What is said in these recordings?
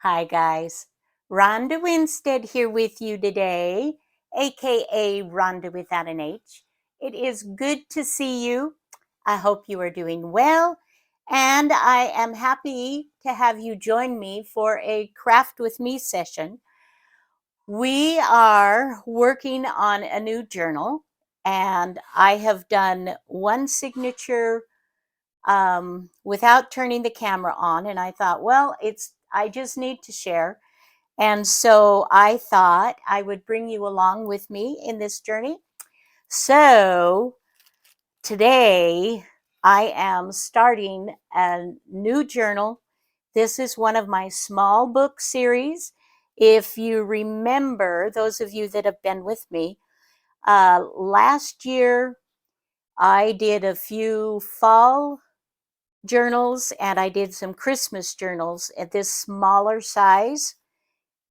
Hi guys, Rhonda Winstead here with you today, aka Rhonda without an H. It is good to see you. I hope you are doing well, and I am happy to have you join me for a craft with me session. We are working on a new journal, and I have done one signature without turning the camera on, and I thought, well, I just need to share. And so I thought I would bring you along with me in this journey. So today I am starting a new journal. This is one of my small book series. If you remember, those of you that have been with me, last year I did a few fall journals and I did some Christmas journals at this smaller size.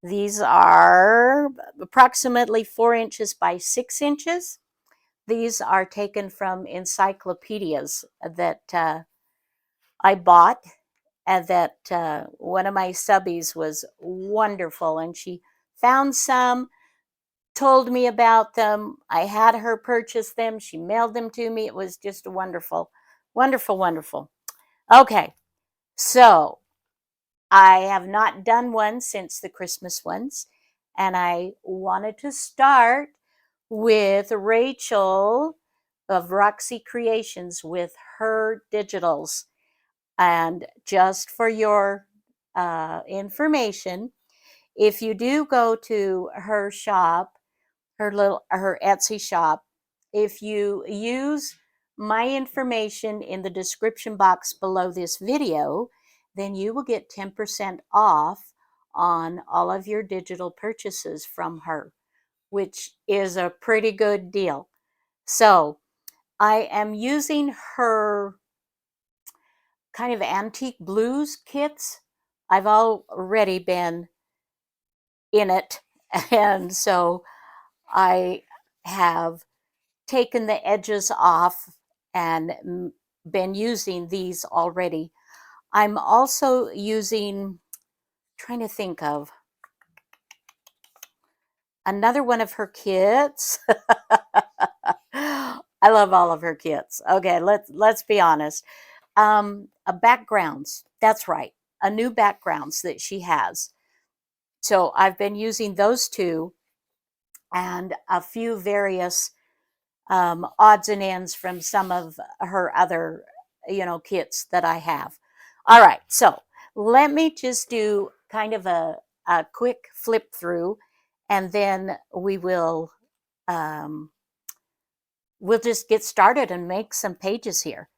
These are approximately 4 inches by 6 inches. These are taken from encyclopedias that I bought, and that one of my subbies was wonderful, and she found some, told me about them. I had her purchase them. She mailed them to me. It was just wonderful, wonderful, wonderful. Okay, so I have not done one since the Christmas ones, and I wanted to start with Rachel of Roxy Creations with her digitals. And just for your information, if you do go to her shop, her Etsy shop, if you use my information in the description box below this video, then you will get 10% off on all of your digital purchases from her, which is a pretty good deal. So I am using her kind of antique blues kits. I've already been in it, and so I have taken the edges off and been using these already. I'm also using, trying to think of another one of her kits. I love all of her kits. Okay, let's be honest. A backgrounds. That's right. A new backgrounds that she has. So I've been using those two and a few various odds and ends from some of her other, kits that I have. All right, so let me just do kind of a quick flip through, and then we'll just get started and make some pages here.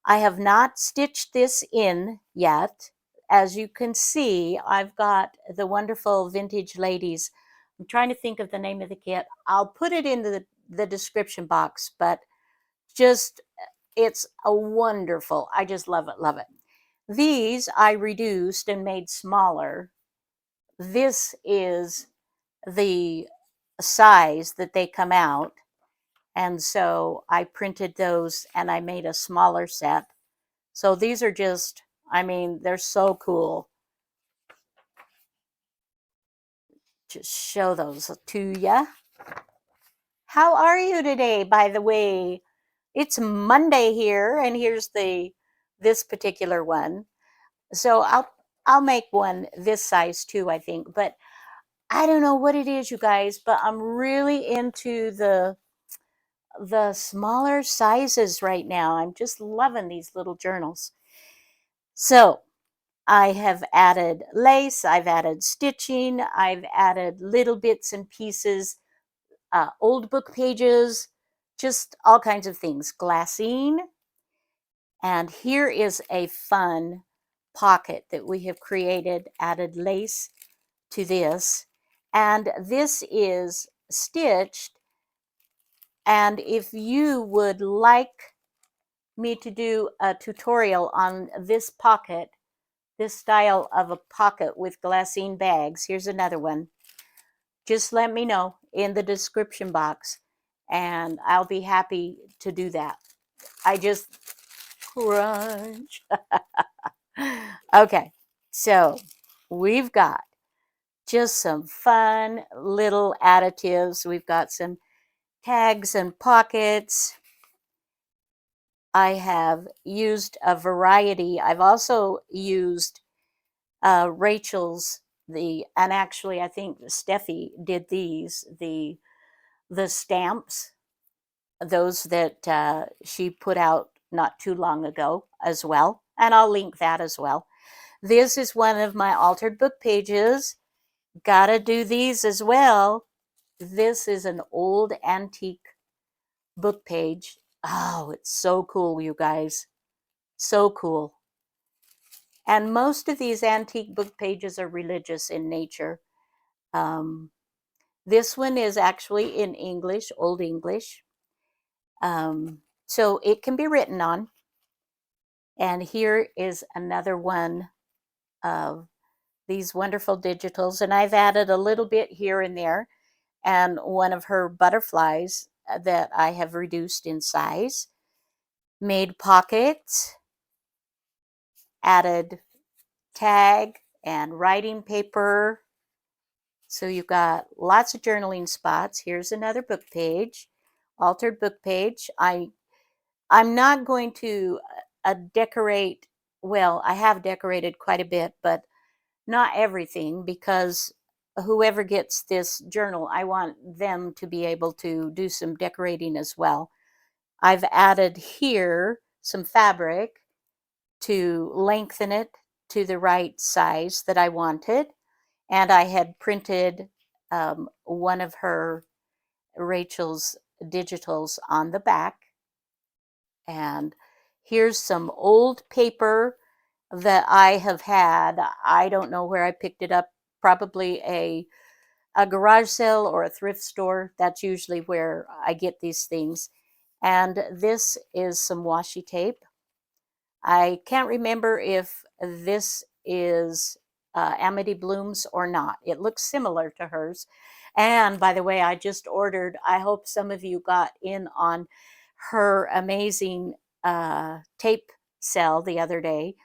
I have not stitched this in yet. As you can see, I've got the wonderful Vintage Ladies. I'm trying to think of the name of the kit. I'll put it in the description box, but just, it's a wonderful, I just love it, love it. These I reduced and made smaller. This is the size that they come out. And so I printed those and I made a smaller set. So these are just, I mean, they're so cool. Just show those to ya. How are you today, by the way? It's Monday here, and here's this particular one. So I'll make one this size too, I think. But I don't know what it is, you guys, but I'm really into the smaller sizes right now. I'm just loving these little journals. So I have added lace, I've added stitching, I've added little bits and pieces, old book pages, just all kinds of things. Glassine. And here is a fun pocket that we have created, added lace to this. And this is stitched. And if you would like me to do a tutorial on this pocket, this style of a pocket with glassine bags, here's another one. Just let me know in the description box and I'll be happy to do that. I just crunch. Okay, so we've got just some fun little additives. We've got some tags and pockets. I have used a variety. I've also used Rachel's and actually I think Steffi did the stamps, those that she put out not too long ago as well, and I'll link that as well. This is one of my altered book pages. Gotta do these as well. This is an old antique book page. Oh, it's so cool, you guys. So cool. And most of these antique book pages are religious in nature. Um, this one is actually in English, Old English. So it can be written on. And here is another one of these wonderful digitals. And I've added a little bit here and there. And one of her butterflies that I have reduced in size. Made pockets. Added tag and writing paper. So you've got lots of journaling spots. Here's another book page, altered book page. I'm not going to decorate. Well, I have decorated quite a bit, but not everything, because whoever gets this journal, I want them to be able to do some decorating as well. I've added here some fabric to lengthen it to the right size that I wanted. And I had printed one of Rachel's digitals on the back. And here's some old paper that I have had. I don't know where I picked it up, probably a garage sale or a thrift store. That's usually where I get these things. And this is some washi tape. I can't remember if this is Amity Bloom's or not. It looks similar to hers. And by the way, I just ordered, I hope some of you got in on her amazing tape sale the other day.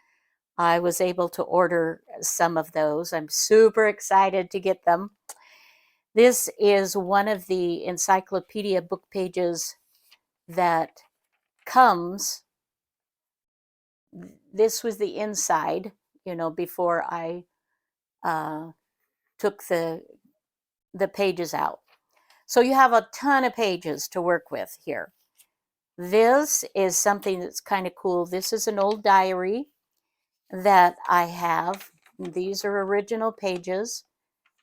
I was able to order some of those. I'm super excited to get them. This is one of the encyclopedia book pages that comes. This was the inside, before I took the pages out. So you have a ton of pages to work with here. This is something that's kind of cool. This is an old diary that I have. These are original pages,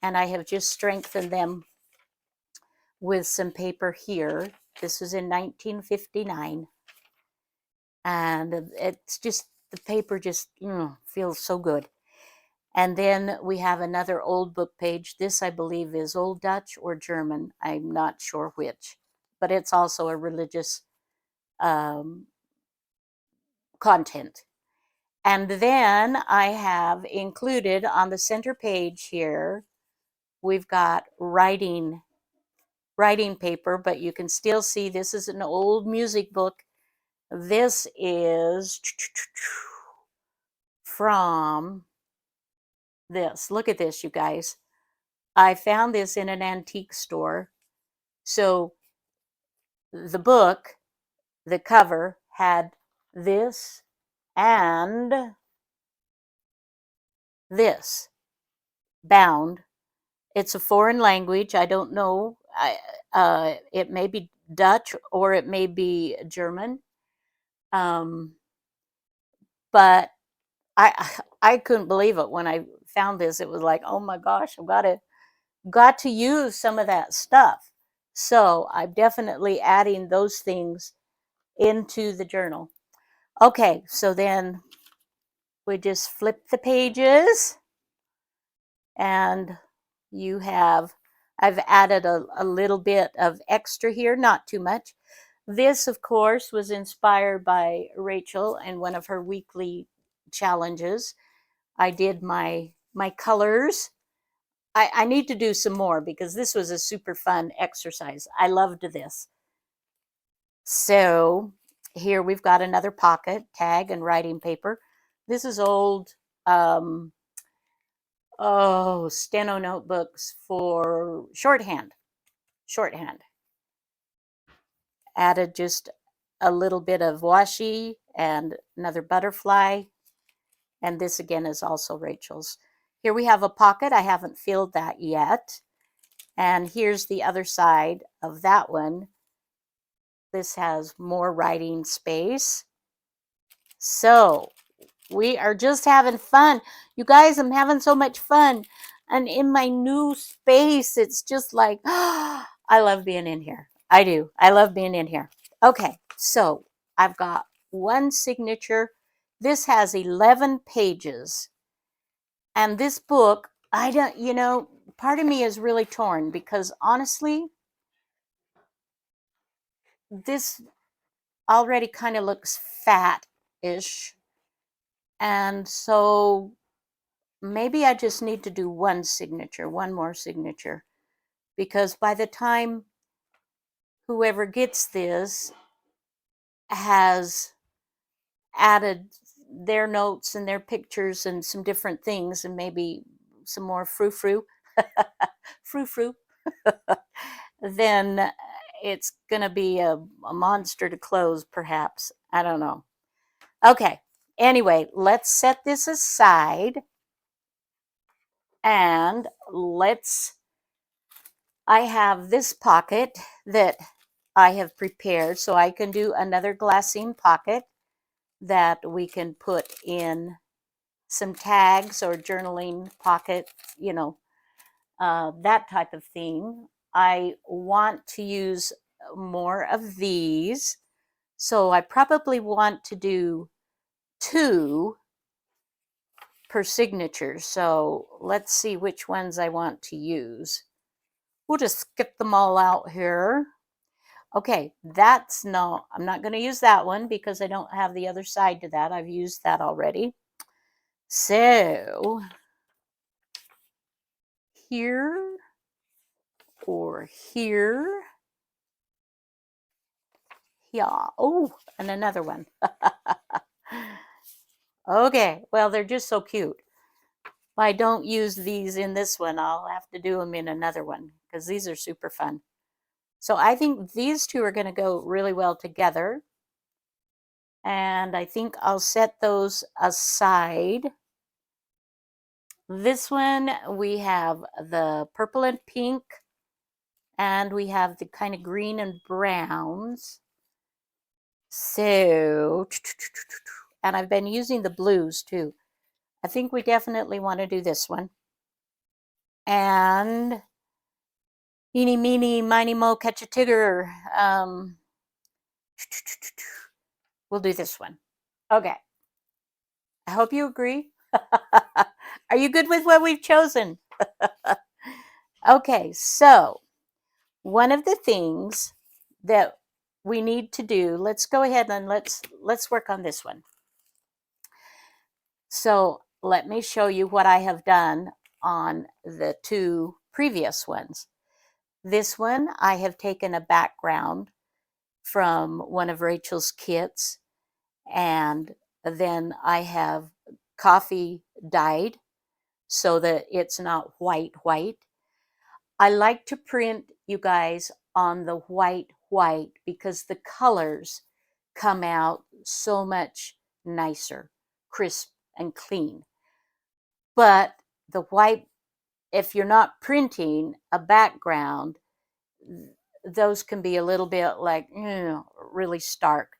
and I have just strengthened them with some paper here. This was in 1959. And it's just, the paper just feels so good. And then we have another old book page. This, I believe, is Old Dutch or German. I'm not sure which, but it's also a religious content. And then I have included on the center page here, we've got writing paper, but you can still see this is an old music book. This is from this. Look at this, you guys. I found this in an antique store. So the book, the cover had this and this bound. It's a foreign language. I don't know. It may be Dutch or it may be German. But I couldn't believe it when I found this. It was like, oh my gosh, I've got to use some of that stuff. So I'm definitely adding those things into the journal. Okay, so then we just flip the pages, and I've added a little bit of extra here, not too much. This, of course, was inspired by Rachel and one of her weekly challenges. I did my colors. I need to do some more because this was a super fun exercise. I loved this. So here we've got another pocket, tag and writing paper. This is old Oh, steno notebooks for shorthand. Shorthand. Added just a little bit of washi and another butterfly. And this again is also Rachel's. Here we have a pocket. I haven't filled that yet. And here's the other side of that one. This has more writing space. So we are just having fun. You guys, I'm having so much fun. And in my new space, it's just like, oh, I love being in here. I do. I love being in here. Okay, so I've got one signature. This has 11 pages. And this book, I don't, part of me is really torn because honestly, this already kind of looks fat-ish. And so maybe I just need to do one more signature, because by the time whoever gets this has added their notes and their pictures and some different things and maybe some more frou-frou, frou-frou, then it's going to be a monster to close, perhaps. I don't know. Okay. Anyway, let's set this aside and I have this pocket that I have prepared, so I can do another glassine pocket that we can put in some tags or journaling pocket, that type of thing. I want to use more of these, so I probably want to do 2 per signature. So let's see which ones I want to use. We'll just skip them all out here. Okay, I'm not going to use that one because I don't have the other side to that. I've used that already. So here or here. Yeah. Oh, and another one. Okay, well, they're just so cute. If I don't use these in this one, I'll have to do them in another one because these are super fun. So I think these 2 are going to go really well together. And I think I'll set those aside. This one, we have the purple and pink, and we have the kind of green and browns. So, and I've been using the blues too. I think we definitely want to do this one. And eeny, meeny, miny, mo, catch a tigger. We'll do this one. Okay. I hope you agree. Are you good with what we've chosen? Okay, so one of the things that we need to do, let's go ahead and let's work on this one. So let me show you what I have done on the 2 previous ones. This one, I have taken a background from one of Rachel's kits, and then I have coffee dyed so that it's not white. I like to print, you guys, on the white because the colors come out so much nicer, crisp and clean. But the white, if you're not printing a background, those can be a little bit like, really stark.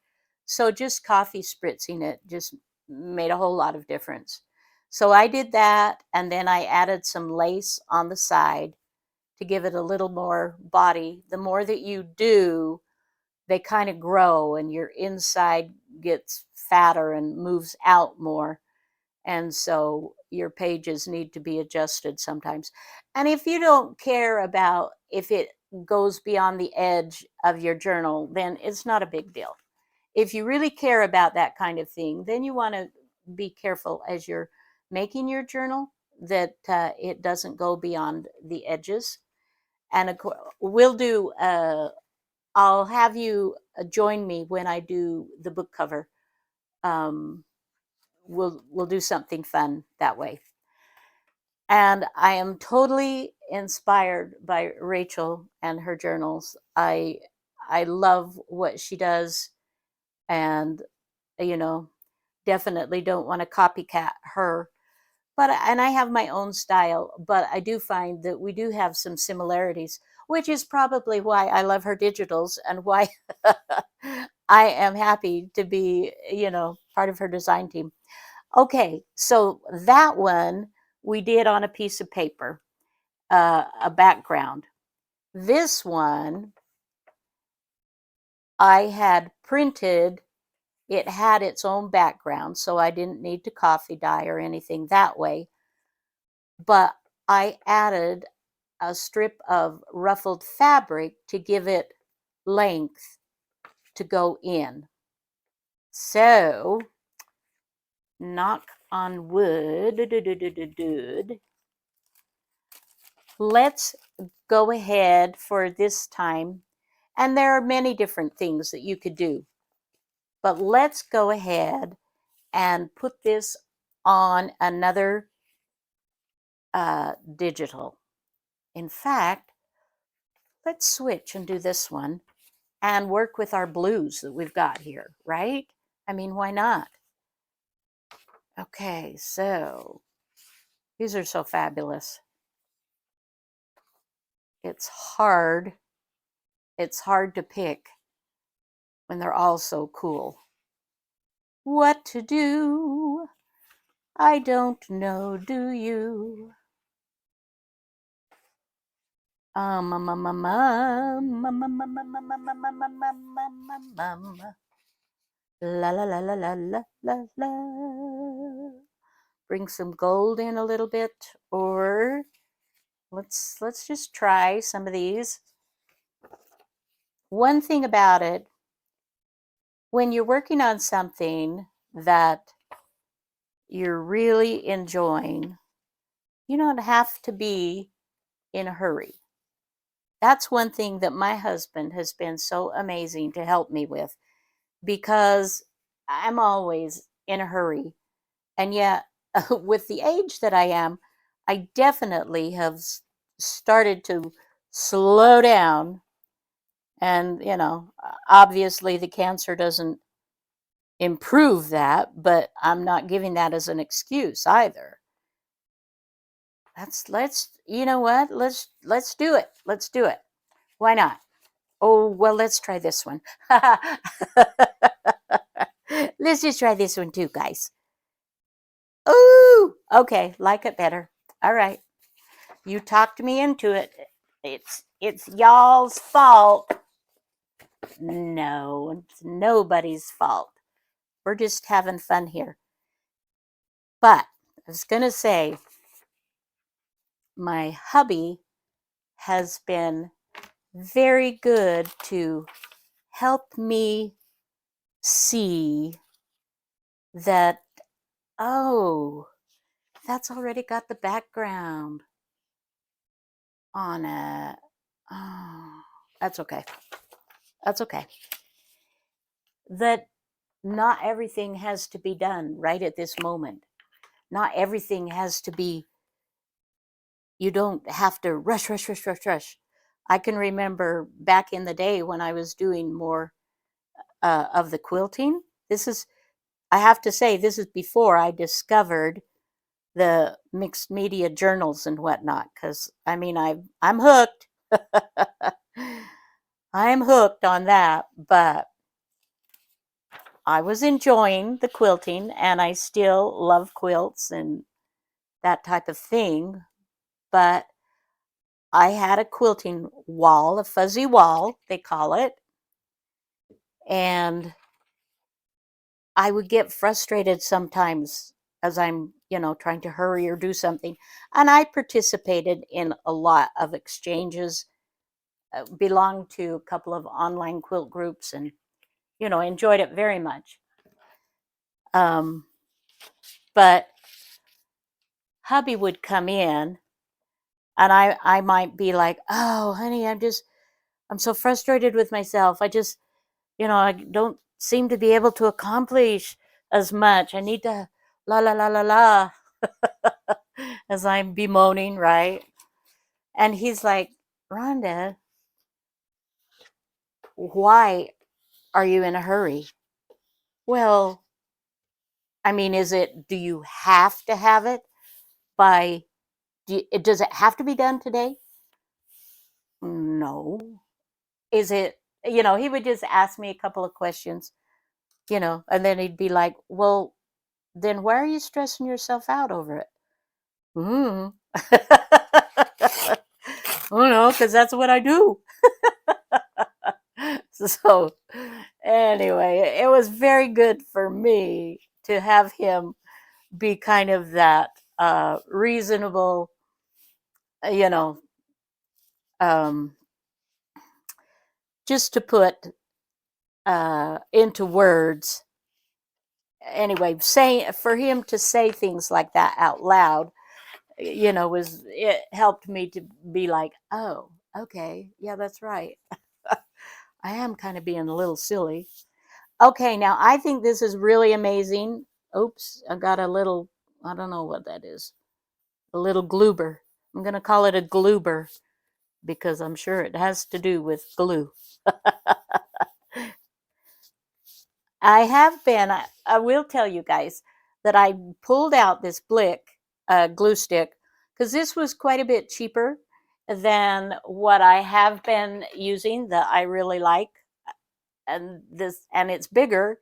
So just coffee spritzing it just made a whole lot of difference. So I did that, and then I added some lace on the side to give it a little more body. The more that you do, they kind of grow and your inside gets fatter and moves out more. And so your pages need to be adjusted sometimes. And if you don't care about if it goes beyond the edge of your journal, then it's not a big deal. If you really care about that kind of thing, then you want to be careful as you're making your journal that it doesn't go beyond the edges. And of course, I'll have you join me when I do the book cover. We'll do something fun that way. And I am totally inspired by Rachel and her journals. I love what she does, and you know, definitely don't want to copycat her. But and I have my own style, but I do find that we do have some similarities, which is probably why I love her digitals and why I am happy to be, part of her design team. Okay, so that one we did on a piece of paper, a background. This one I had printed. It had its own background, so I didn't need to coffee dye or anything that way. But I added a strip of ruffled fabric to give it length to go in. So, knock on wood. Let's go ahead for this time. And there are many different things that you could do. But let's go ahead and put this on another digital. In fact, let's switch and do this one and work with our blues that we've got here, right? I mean, why not? Okay, so these are so fabulous. It's hard to pick when they're all so cool. What to do? I don't know, do you? La la la la la la la la. Bring some gold in a little bit, or let's just try some of these. One thing about it, when you're working on something that you're really enjoying, you don't have to be in a hurry. That's one thing that my husband has been so amazing to help me with, because I'm always in a hurry. And yet, with the age that I am, I definitely have started to slow down. And, obviously the cancer doesn't improve that, but I'm not giving that as an excuse either. Let's you know what? Let's do it. Let's do it. Why not? Oh, well, let's try this one. Let's just try this one too, guys. Ooh, okay, like it better. All right. You talked me into it. It's y'all's fault. No, it's nobody's fault. We're just having fun here. But I was going to say, my hubby has been very good to help me see that, oh, that's already got the background on it. Oh, that's okay. That's okay. That not everything has to be done right at this moment. Not everything has to be, you don't have to rush, rush, rush, rush, rush. I can remember back in the day when I was doing more of the quilting. I have to say, this is before I discovered the mixed media journals and whatnot, because I mean, I'm hooked. I'm hooked on that, but I was enjoying the quilting, and I still love quilts and that type of thing. But I had a quilting wall, a fuzzy wall, they call it. And I would get frustrated sometimes as I'm, trying to hurry or do something. And I participated in a lot of exchanges, belonged to a couple of online quilt groups, and, enjoyed it very much. But hubby would come in, and I might be like, oh, honey, I'm so frustrated with myself. I don't seem to be able to accomplish as much. I need to la la la la la. as I'm bemoaning, right? And he's like, Rhonda, why are you in a hurry? Well, I mean, do you have to have it by, does it have to be done today? No. Is it, he would just ask me a couple of questions, and then he'd be like, well, then why are you stressing yourself out over it? Mm. Oh no, because that's what I do. So, anyway, it was very good for me to have him be kind of that reasonable, you know, um, just to put into words. Anyway, for him to say things like that out loud, it helped me to be like, oh, okay, yeah, that's right. I am kind of being a little silly. Okay, now I think this is really amazing. Oops, I got a little, I don't know what that is, a little gloober. I'm going to call it a gloober because I'm sure it has to do with glue. I will tell you guys that I pulled out this Blick glue stick because this was quite a bit cheaper than what I have been using that I really like. And it's bigger.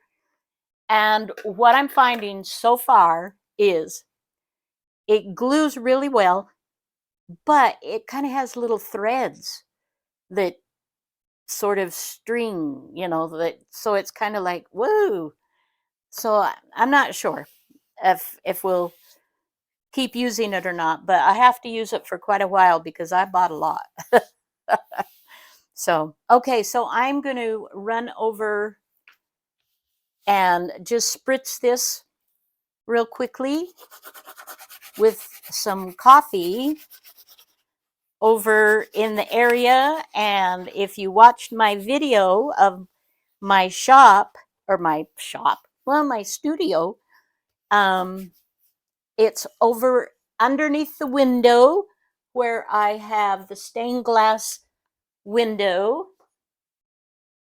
And what I'm finding so far is it glues really well, but it kind of has little threads that sort of string, so it's kind of like, woo. So I'm not sure if we'll keep using it or not, but I have to use it for quite a while because I bought a lot. So, okay, so I'm going to run over and just spritz this real quickly with some coffee over in the area. And if you watched my video of my my studio, it's over underneath the window where I have the stained glass window,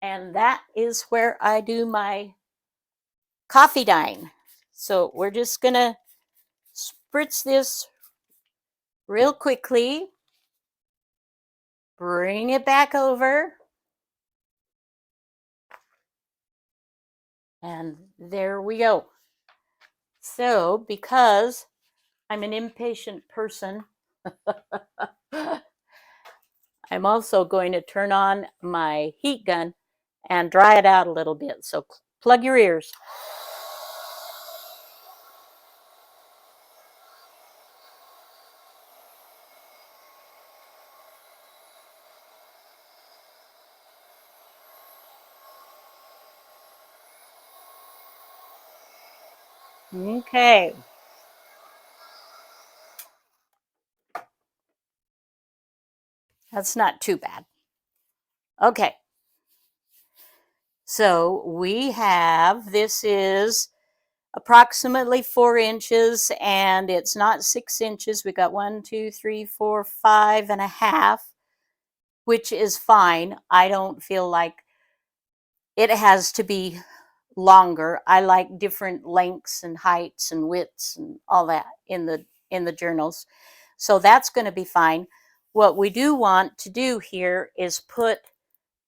and that is where I do my coffee dine. So we're just gonna spritz this real quickly, bring it back over, and there we go. So because I'm an impatient person, I'm also going to turn on my heat gun and dry it out a little bit. So plug your ears. Okay. That's not too bad. Okay. So this is approximately 4 inches, and it's not 6 inches. We got 1, 2, 3, 4, 5.5, which is fine. I don't feel like it has to be longer. I like different lengths and heights and widths and all that in the journals. So that's going to be fine. What we do want to do here is put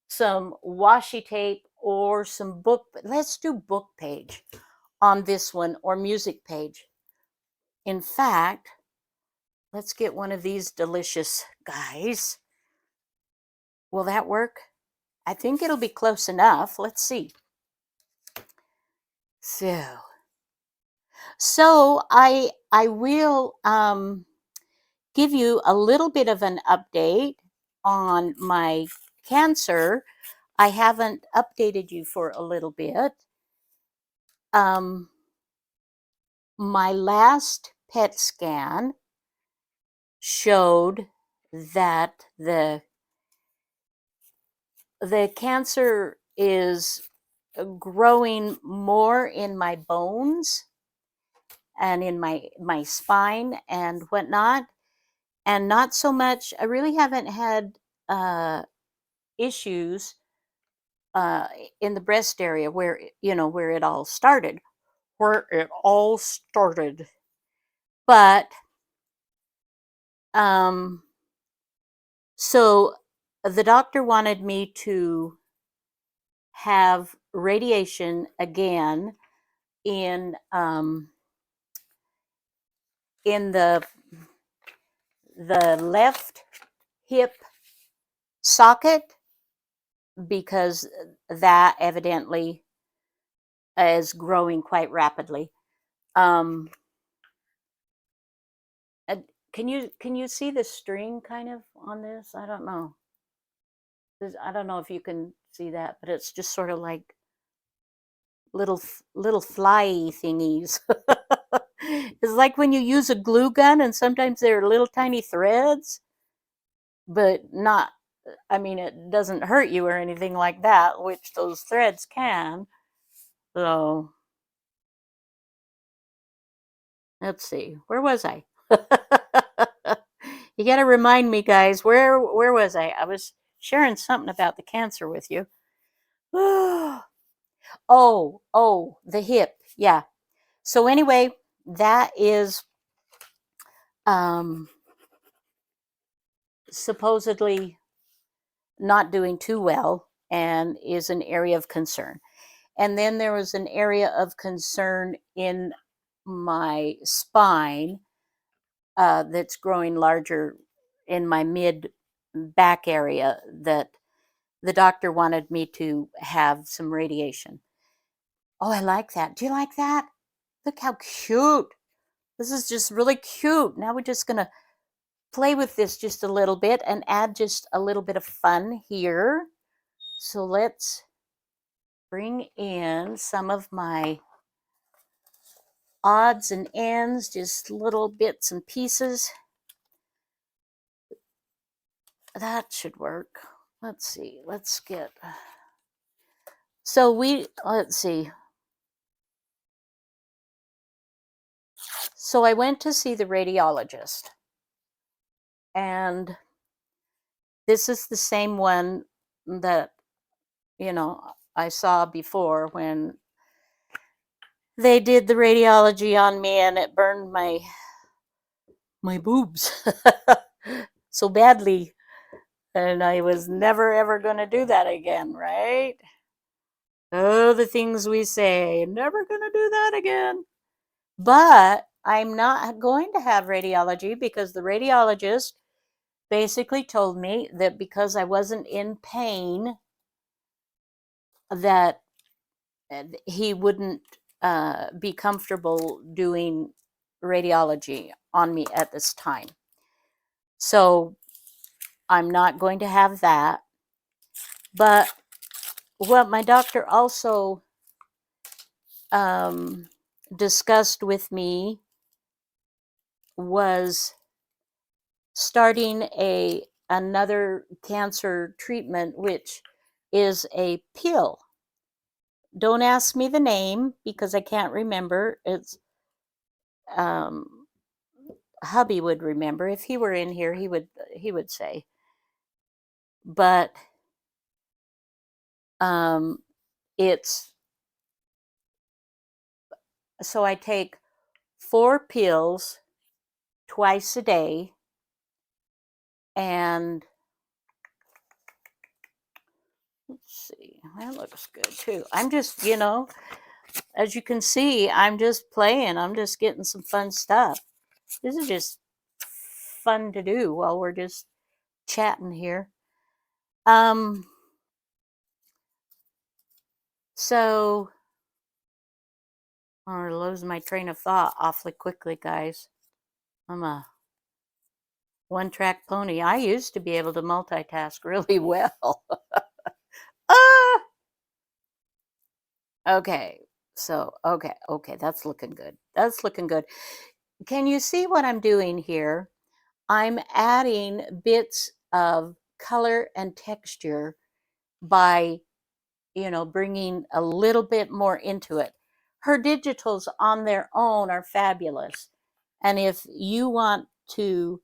some washi tape or some book. Let's do book page on this one, or music page. In fact, let's get one of these delicious guys. Will that work? I think it'll be close enough. Let's see. So I will give you a little bit of an update on my cancer. I haven't updated you for a little bit. My last PET scan showed that the cancer is growing more in my bones, and in my spine and whatnot, and not so much. I really haven't had issues uh, in the breast area where where it all started, where it all started. But um, so the doctor wanted me to have radiation again in in the left hip socket because that evidently is growing quite rapidly. Um, can you see the string kind of on this? I don't know. I don't know if you can see that, but it's just sort of like little fly thingies. It's like when you use a glue gun, and sometimes they're little tiny threads, but not. I mean, it doesn't hurt you or anything like that, which those threads can. So let's see, where was I? You got to remind me, guys. Where was I? I was sharing something about the cancer with you. The hip. Yeah. So anyway, that is um, supposedly not doing too well and is an area of concern. And then there was an area of concern in my spine that's growing larger in my mid back area that the doctor wanted me to have some radiation. Oh, I like that. Do you like that? Look how cute. This is just really cute. Now we're just going to play with this just a little bit and add just a little bit of fun here. So let's bring in some of my odds and ends, just little bits and pieces. That should work. Let's see. Let's get. Let's see. So I went to see the radiologist, and this is the same one that, I saw before when they did the radiology on me and it burned my boobs so badly, and I was never ever going to do that again, right? Oh, the things we say, never going to do that again. But I'm not going to have radiology because the radiologist basically told me that because I wasn't in pain, that he wouldn't be comfortable doing radiology on me at this time. So I'm not going to have that. But what my doctor also discussed with me was starting another cancer treatment, which is a pill. Don't ask me the name because I can't remember. It's hubby would remember. If he were in here, he would say. But it's so I take 4 pills twice a day, and let's see, that looks good too. I'm just, as you can see, I'm just playing. I'm just getting some fun stuff. This is just fun to do while we're just chatting here. So I'm gonna lose my train of thought awfully quickly, guys. I'm a one-track pony. I used to be able to multitask really well. Ah! Okay. So, okay, that's looking good. That's looking good. Can you see what I'm doing here? I'm adding bits of color and texture by, bringing a little bit more into it. her digitals on their own are fabulous. And if you want to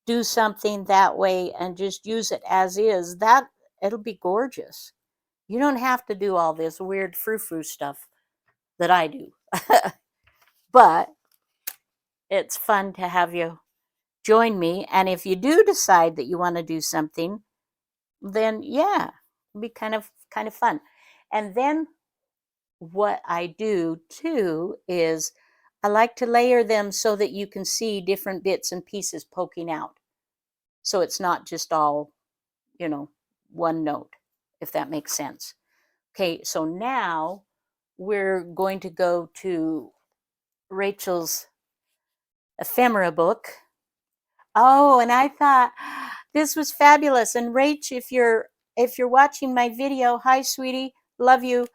do something that way and just use it as is, that it'll be gorgeous. You don't have to do all this weird frou-frou stuff that I do. But it's fun to have you join me. And if you do decide that you want to do something, then yeah, it'll be kind of fun. And then what I do too is I like to layer them so that you can see different bits and pieces poking out. So it's not just all, you know, one note, if that makes sense. Okay, so now we're going to go to Rachel's ephemera book. Oh, and I thought this was fabulous. And Rach, if you're watching my video, hi sweetie, love you.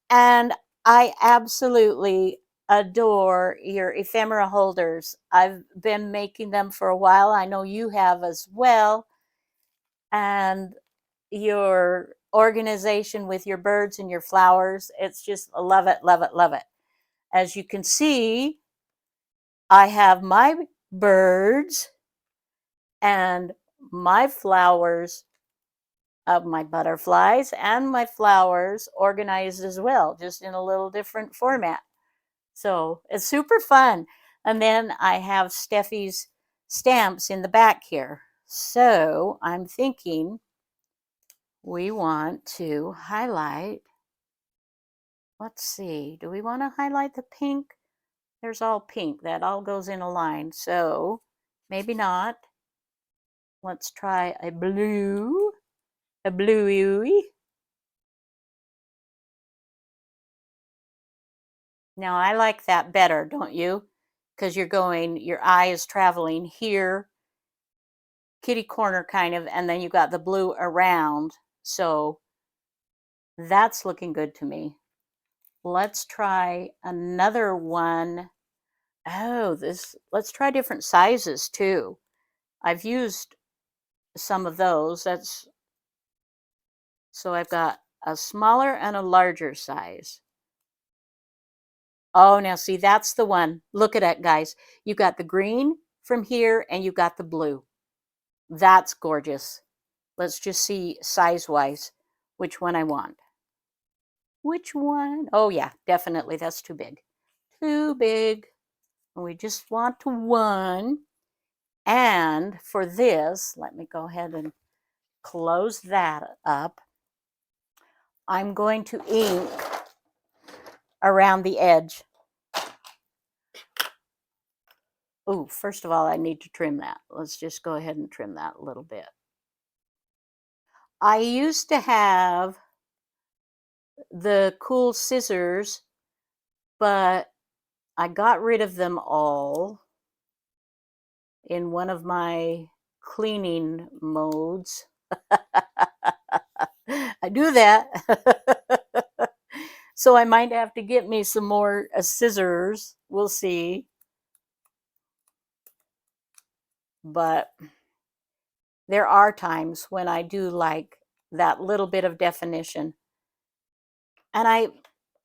And I absolutely adore your ephemera holders. I've been making them for a while. I know you have as well. And your organization with your birds and your flowers, it's just love it, love it, love it. As you can see, I have my birds and my flowers of my butterflies and my flowers organized as well, just in a little different format. So it's super fun. And then I have Steffi's stamps in the back here. So I'm thinking we want to highlight, let's see, do we want to highlight the pink? There's all pink, that all goes in a line. So maybe not. Let's try a blue, a bluey. Now I like that better, don't you? Because your eye is traveling here, kitty corner kind of, and then you got the blue around. So that's looking good to me. Let's try another one. Oh, let's try different sizes too. I've used some of those. So I've got a smaller and a larger size. Oh, now see, that's the one. Look at it, guys. You got the green from here and you got the blue. That's gorgeous. Let's just see size-wise which one I want. Which one? Oh, yeah, definitely. That's too big. Too big. And we just want one. And for this, let me go ahead and close that up. I'm going to ink around the edge. Oh, first of all, I need to trim that. Let's just go ahead and trim that a little bit. I used to have the cool scissors, but I got rid of them all in one of my cleaning modes. I do that. So I might have to get me some more scissors. We'll see. But there are times when I do like that little bit of definition. And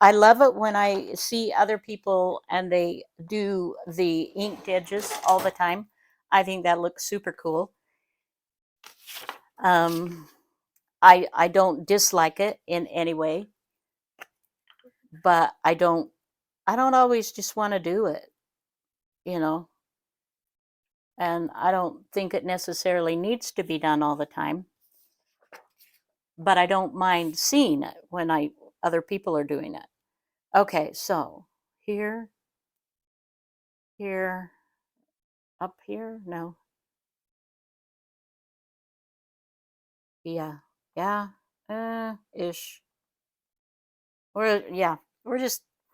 I love it when I see other people and they do the inked edges all the time. I think that looks super cool. I don't dislike it in any way, but I don't always just want to do it, you know. And I don't think it necessarily needs to be done all the time. But I don't mind seeing it when other people are doing it. Okay, so here, here, up here, no. Yeah, yeah, ish. We're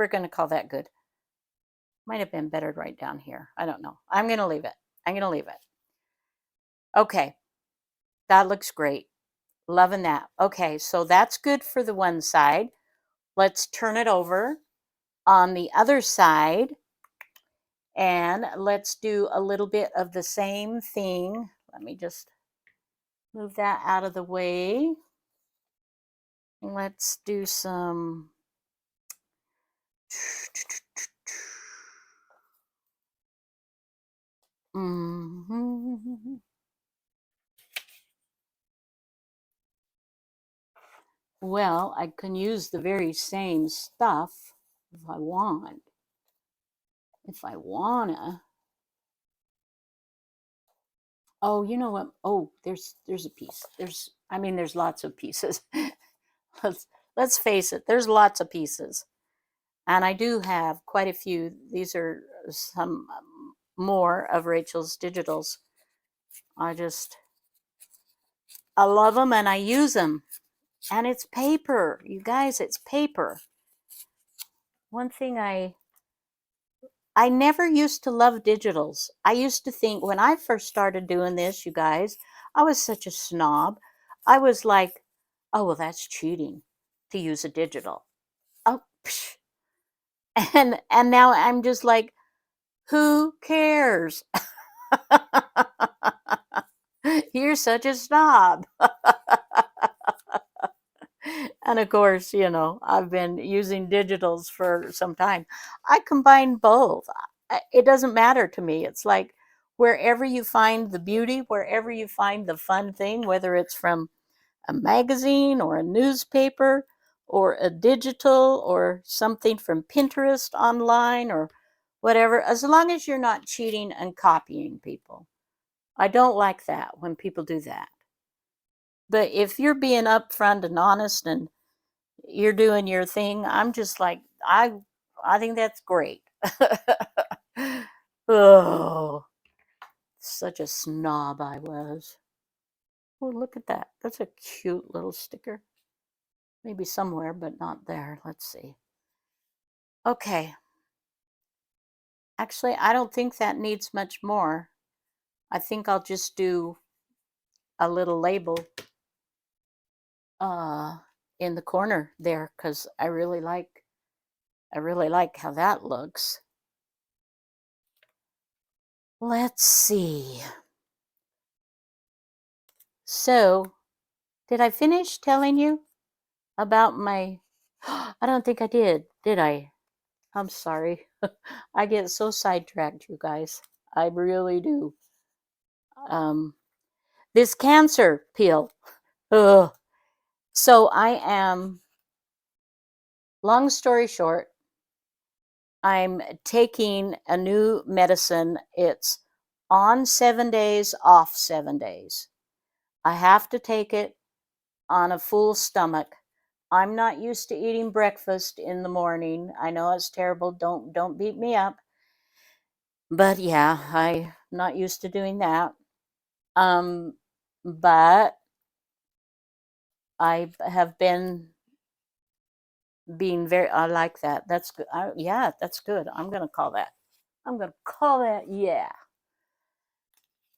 gonna call that good. Might have been better right down here. I don't know. I'm gonna leave it. I'm gonna leave it. Okay, that looks great. Loving that. Okay, so that's good for the one side. Let's turn it over on the other side and let's do a little bit of the same thing. Let me just move that out of the way. Let's do some Mm-hmm. Well, I can use the very same stuff if I want. If I wanna. Oh, you know what? Oh, there's a piece. There's lots of pieces. let's let's face it. There's lots of pieces, and I do have quite a few. These are some more of Rachel's digitals. I love them and I use them. And it's paper, you guys. It's paper. One thing I never used to love digitals. I used to think when I first started doing this, you guys, I was such a snob. I was like, oh, well, that's cheating to use a digital. Oh, psh. And now I'm just like, who cares? You're such a snob. And of course, I've been using digitals for some time. I combine both. It doesn't matter to me. It's like wherever you find the beauty, wherever you find the fun thing, whether it's from a magazine or a newspaper or a digital or something from Pinterest online or whatever, as long as you're not cheating and copying people. I don't like that when people do that. But if you're being upfront and honest and you're doing your thing, I'm just like, I think that's great. Oh, such a snob I was. Oh, look at that. That's a cute little sticker. Maybe somewhere, but not there. Let's see. Okay. Actually, I don't think that needs much more. I think I'll just do a little label uh in the corner there because I really like how that looks. Let's see. So, did I finish telling you about my I don't think I did I? I'm sorry. I get so sidetracked, you guys. I really do. Um this cancer pill. Ugh. So I am, long story short, I'm taking a new medicine. It's on 7 days, off 7 days. I have to take it on a full stomach. I'm not used to eating breakfast in the morning. I know it's terrible. Don't beat me up. But yeah, I'm not used to doing that. Um, but I have been being very. I like that. That's good. Yeah, that's good. I'm gonna call that. I'm gonna call that. Yeah.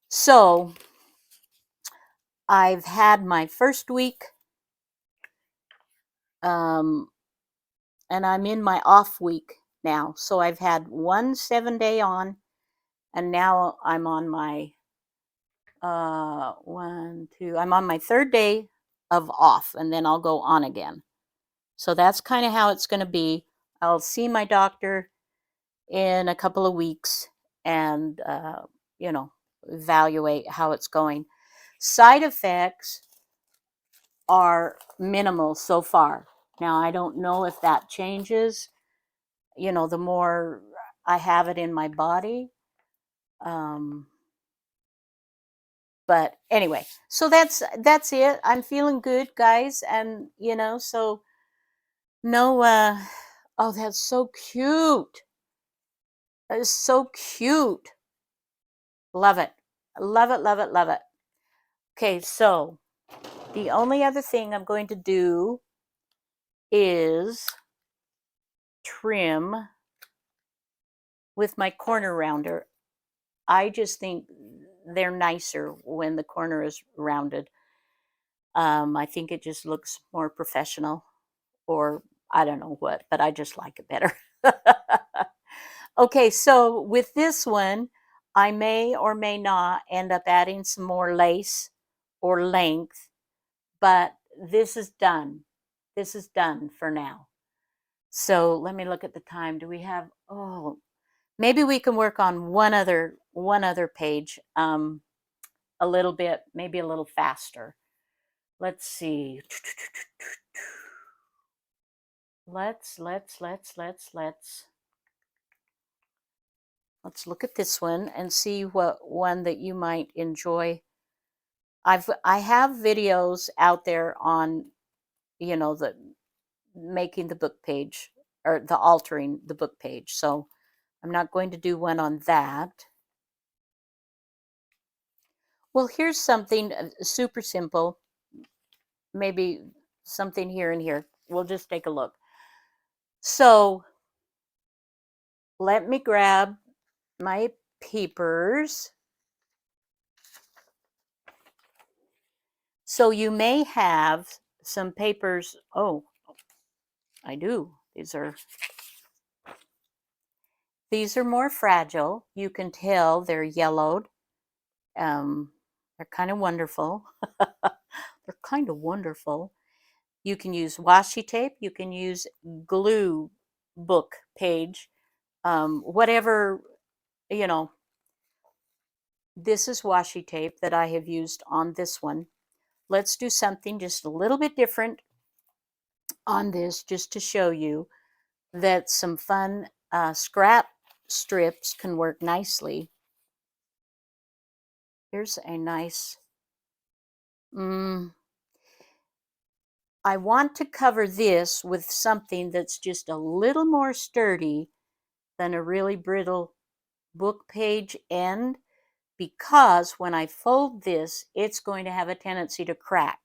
So I've had my first week, um, and I'm in my off week now. So I've had 1 7 day on, and now I'm on my one, two, I'm on my third day of off, and then I'll go on again. So that's kind of how it's going to be. I'll see my doctor in a couple of weeks and, you know, evaluate how it's going. Side effects are minimal so far. Now, I don't know if that changes, the more I have it in my body. Um, but anyway, so that's it. I'm feeling good, guys, and so no. Oh, that's so cute. That is so cute. Love it. Love it. Love it. Love it. Okay, so the only other thing I'm going to do is trim with my corner rounder. I just think they're nicer when the corner is rounded. I think it just looks more professional, or I don't know what, but I just like it better. Okay, so with this one, I may or may not end up adding some more lace or length, but this is done. This is done for now. So let me look at the time. Do we have, oh, maybe we can work on one other page a little bit, maybe a little faster. Let's see. Let's look at this one and see what one that you might enjoy. I have videos out there on, you know, the making the book page or the altering the book page. So I'm not going to do one on that. Well, here's something super simple. Maybe something here and here. We'll just take a look. So let me grab my papers. So you may have some papers. Oh, I do. These are more fragile. You can tell they're yellowed. They're kind of wonderful. They're kind of wonderful. You can use washi tape. You can use glue book page. Whatever, you know. This is washi tape that I have used on this one. Let's do something just a little bit different on this, just to show you that some fun scrap strips can work nicely. Here's a nice, I want to cover this with something that's just a little more sturdy than a really brittle book page end, because when I fold this, it's going to have a tendency to crack.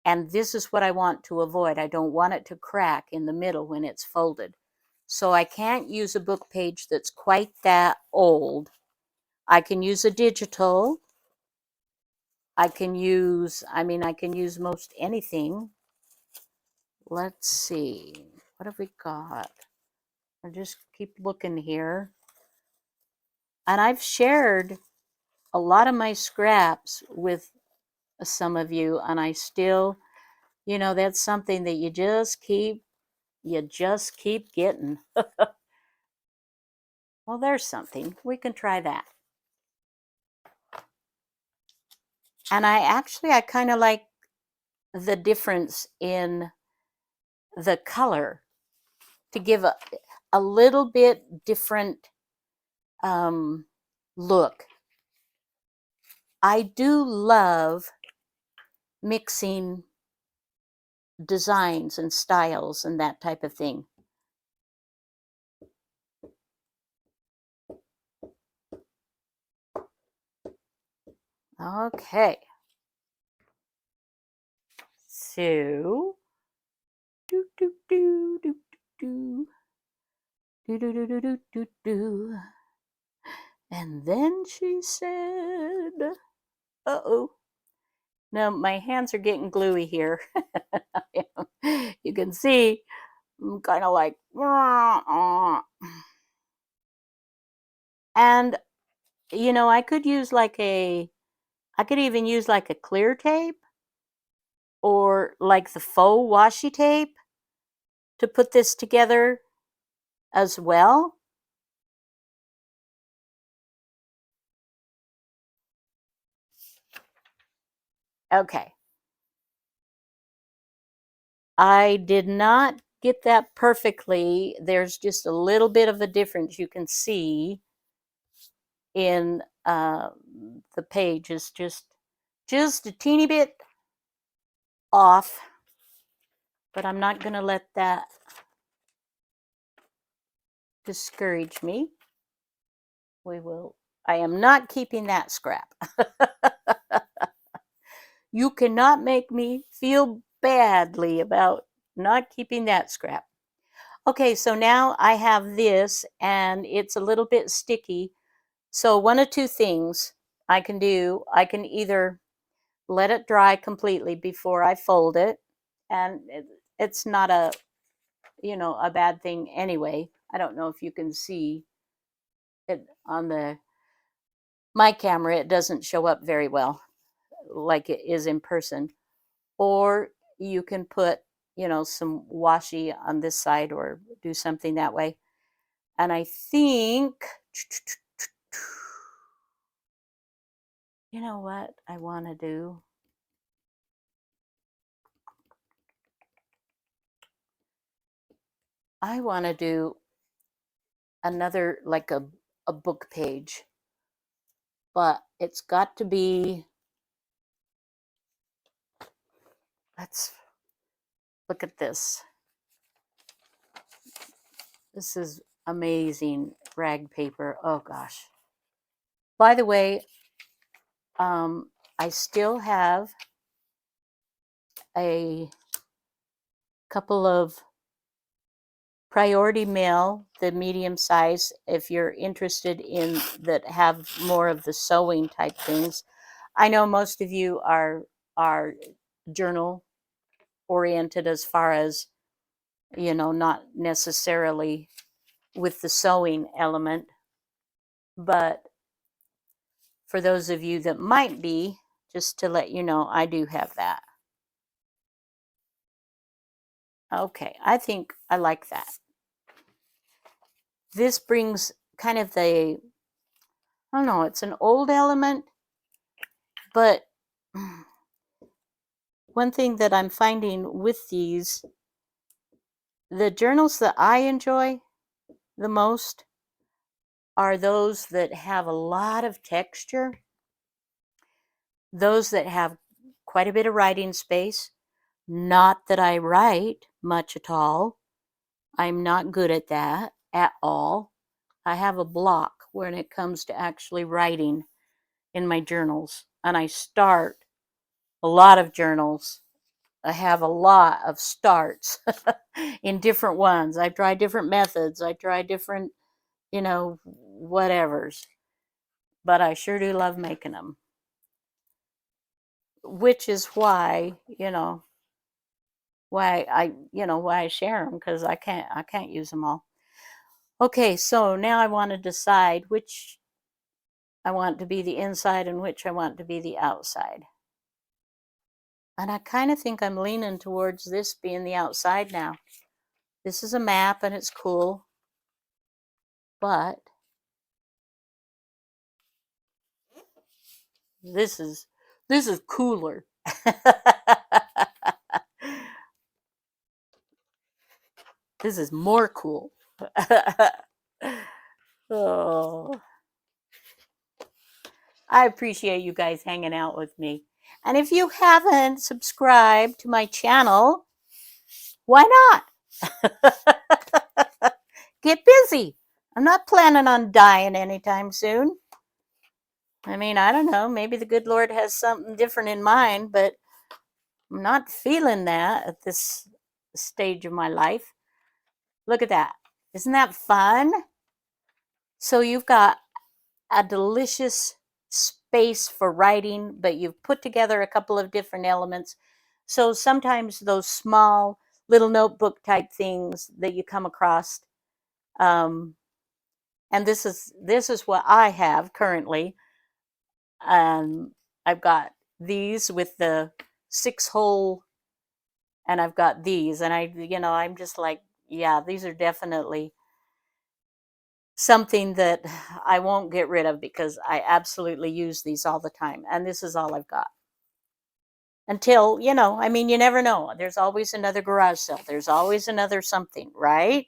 And this is what I want to avoid. I don't want it to crack in the middle when it's folded. So I can't use a book page that's quite that old. I can use a digital. I can use most anything. Let's see. What have we got? I'll just keep looking here. And I've shared a lot of my scraps with some of you, and I still, that's something that you just keep getting. Well, there's something. We can try that. And I kind of like the difference in the color to give a little bit different look. I do love mixing designs and styles and that type of thing. Okay. So, do do do do do do do do do do do do. And then she said, "Uh-oh." Now my hands are getting gluey here. You can see I'm kind of like, and I could even use like a clear tape or like the faux washi tape to put this together as well. Okay. I did not get that perfectly. There's just a little bit of a difference you can see in the page. Is just a teeny bit off, but I'm not going to let that discourage me. I am not keeping that scrap. You cannot make me feel badly about not keeping that scrap. Okay, so now I have this and it's a little bit sticky. So one of two things I can do. I can either let it dry completely before I fold it, and it's not a bad thing anyway. I don't know if you can see it on my camera. It doesn't show up very well like it is in person. Or you can put some washi on this side or do something that way. And I think, you know what I want to do? I want to do another, like a book page, but it's got to be, let's look at this. This is amazing rag paper. Oh gosh. By the way, I still have a couple of priority mail, the medium size, if you're interested in that, have more of the sewing type things. I know most of you are journal oriented as far as, you know, not necessarily with the sewing element, but for those of you that might be, just to let you know, I do have that. Okay, I think I like that. This brings kind of the, I don't know, it's an old element, but one thing that I'm finding with these, the journals that I enjoy the most are those that have a lot of texture, those that have quite a bit of writing space. Not that I write much at all. I'm not good at that at all. I have a block when it comes to actually writing in my journals, and I start a lot of journals. I have a lot of starts in different ones. I try different methods. I try different, you know, whatevers. But I sure do love making them. Which is why, you know, why I share them, because I can't use them all. Okay, so now I want to decide which I want to be the inside and which I want to be the outside. And I kind of think I'm leaning towards this being the outside now. This is a map and it's cool, but this is cooler. This is more cool. Oh, I appreciate you guys hanging out with me. And if you haven't subscribed to my channel, why not? Get busy. I'm not planning on dying anytime soon. I mean, I don't know. Maybe the good Lord has something different in mind, but I'm not feeling that at this stage of my life. Look at that. Isn't that fun? So you've got a delicious space for writing, but you've put together a couple of different elements. So sometimes those small little notebook type things that you come across, and this is what I have currently. I've got these with the 6-hole, and I've got these, and I'm just like, yeah, these are definitely something that I won't get rid of, because I absolutely use these all the time. And this is all I've got. Until, I mean, you never know. There's always another garage sale. There's always another something, right?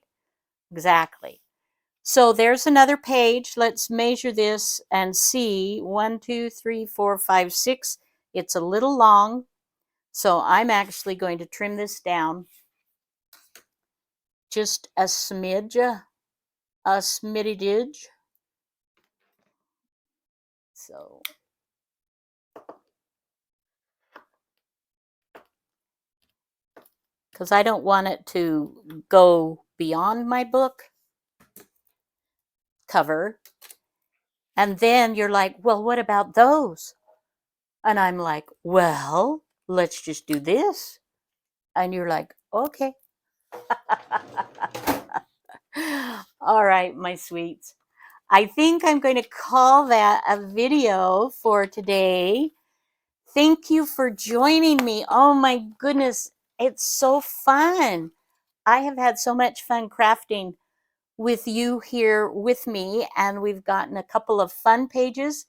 Exactly. So there's another page. Let's measure this and see. 1, 2, 3, 4, 5, 6. It's a little long. So I'm actually going to trim this down just a smidge, a smididge. So because I don't want it to go beyond my book cover. And then you're like, well, what about those? And I'm like, well, let's just do this. And you're like, okay. All right, my sweets. I think I'm going to call that a video for today. Thank you for joining me. Oh my goodness, it's so fun. I have had so much fun crafting with you here with me, and we've gotten a couple of fun pages.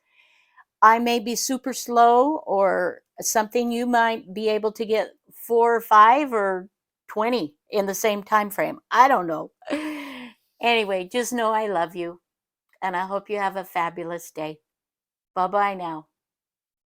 I may be super slow or something. You might be able to get 4 or 5 or 20 in the same time frame. I don't know. Anyway, just know I love you, and I hope you have a fabulous day. Bye-bye now.